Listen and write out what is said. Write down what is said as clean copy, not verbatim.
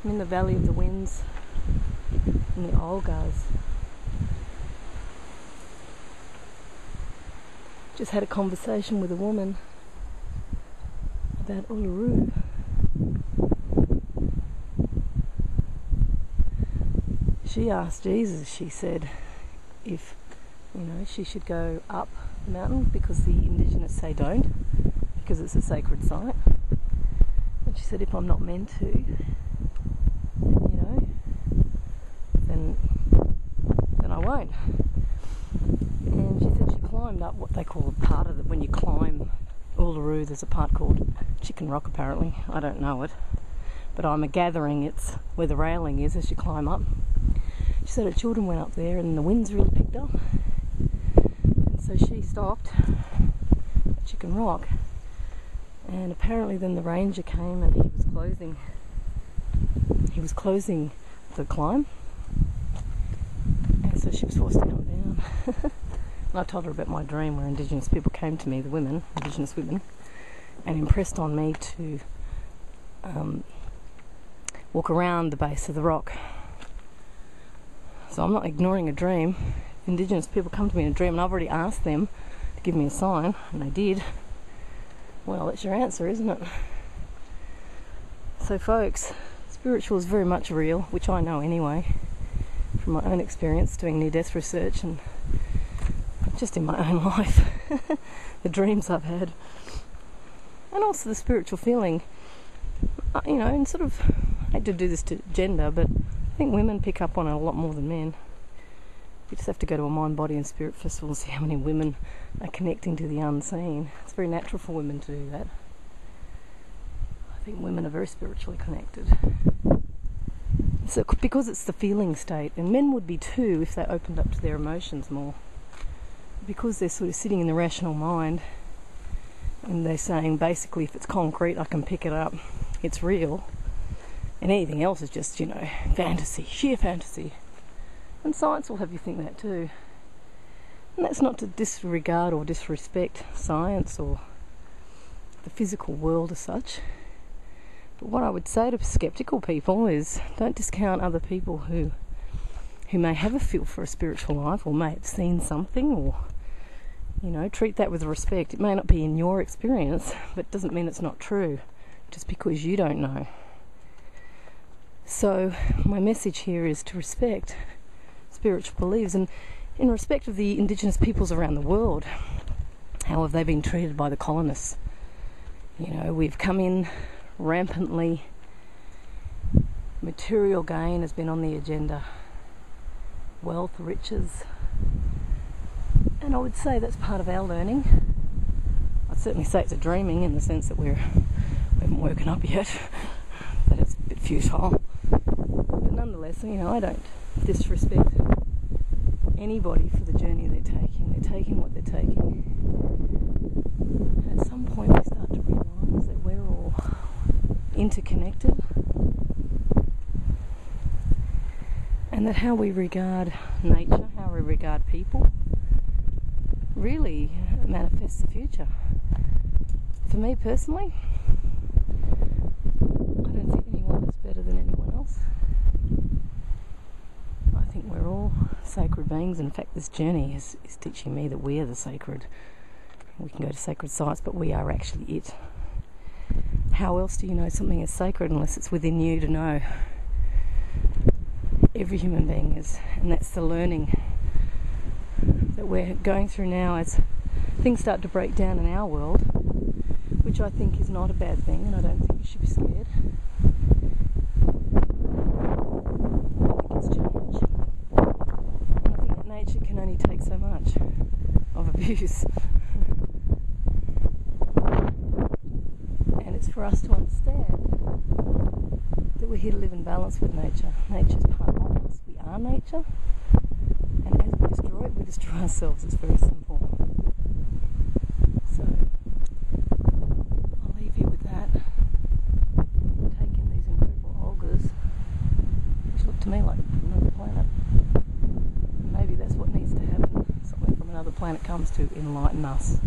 I'm in the Valley of the Winds, in the Olgas. Just had a conversation with a woman about Uluru. She asked Jesus, she said, if, she should go up the mountain because the indigenous say don't, because it's a sacred site. And she said, if I'm not meant to, then I won't. And she said she climbed up what they call a part of it. When you climb Uluru, there's a part called Chicken Rock apparently. I don't know it. But I'm gathering it's where the railing is as you climb up. She said her children went up there and the winds really picked up. And so she stopped at Chicken Rock. And apparently then the ranger came and he was closing the climb. And so she was forced to come down. And I told her about my dream where Indigenous people came to me, the women, Indigenous women, and impressed on me to walk around the base of the rock. So I'm not ignoring a dream. Indigenous people come to me in a dream and I've already asked them to give me a sign, and they did. Well, that's your answer, isn't it? So folks, spiritual is very much real, which I know anyway, from my own experience doing near-death research and just in my own life, the dreams I've had, and also the spiritual feeling, and sort of, I hate to do this to gender, but I think women pick up on it a lot more than men. You just have to go to a mind, body and spirit festival and see how many women are connecting to the unseen. It's very natural for women to do that. I think women are very spiritually connected. So, because it's the feeling state, and men would be too if they opened up to their emotions more. Because they're sort of sitting in the rational mind and they're saying basically if it's concrete I can pick it up, it's real, and anything else is just, fantasy, sheer fantasy. And science will have you think that too. And that's not to disregard or disrespect science or the physical world as such. But what I would say to skeptical people is don't discount other people who may have a feel for a spiritual life or may have seen something, or treat that with respect. It may not be in your experience, but it doesn't mean it's not true just because you don't know. So my message here is to respect spiritual beliefs, and in respect of the Indigenous peoples around the world, how have they been treated by the colonists? We've come in rampantly, material gain has been on the agenda, wealth, riches, and I would say that's part of our learning. I'd certainly say it's a dreaming in the sense that we haven't woken up yet, that it's a bit futile. But nonetheless, I don't disrespect anybody for the journey they're taking. They're taking what they're taking. And at some point we start to realise that we're all interconnected, and that how we regard nature, how we regard people, really manifests the future. For me personally, I don't think anyone is better than anyone else. I think we're all sacred beings. In fact, this journey is teaching me that we are the sacred. We can go to sacred sites, but we are actually it. How else do you know something is sacred unless it's within you to know? Every human being is, and that's the learning that we're going through now as things start to break down in our world, which I think is not a bad thing, and I don't think you should be scared. I think it's change. And I think that nature can only take so much of abuse. And it's for us to understand that we're here to live in balance with nature. Nature's part of us. We are nature. And as we destroy it, we destroy ourselves. It's very simple. So, I'll leave you with that. Take in these incredible algas, which look to me like from another planet. Maybe that's what needs to happen. Something from another planet comes to enlighten us.